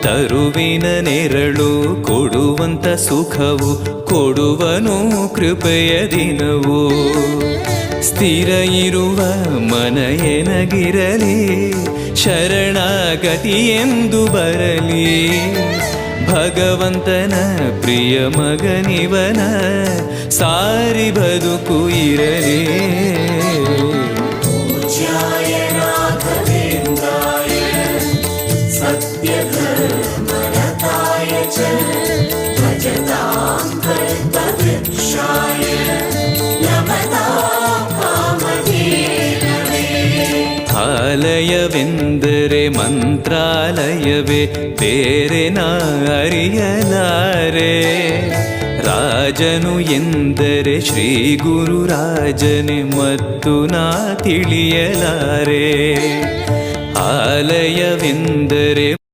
ತರುವಿನ ನೆರಳು ಕೊಡುವಂತ ಸುಖವು ಕೊಡುವನು ಕೃಪೆಯ ದಿನವು. ಸ್ಥಿರ ಇರುವ ಮನ ಎನಗಿರಲಿ ಶರಣಾಗತಿ ಎಂದು ಬರಲಿ. ಭಗವಂತನ ಪ್ರಿಯ ಮಗನಿವನ ಸಾರಿ ಬದುಕು ಇರಲಿ. ಆಲಯವೆಂದರೆ ಮಂತ್ರಾಲಯವೇ ಬೇರೆ ನಾ ಅರಿಯಲಾರೆ. ರಾಜನು ಎಂದರೆ ಶ್ರೀ ಗುರುರಾಜನೇ ಮತ್ತು ನಾ ತಿಳಿಯಲಾರೆ. ಆಲಯವೆಂದರೆ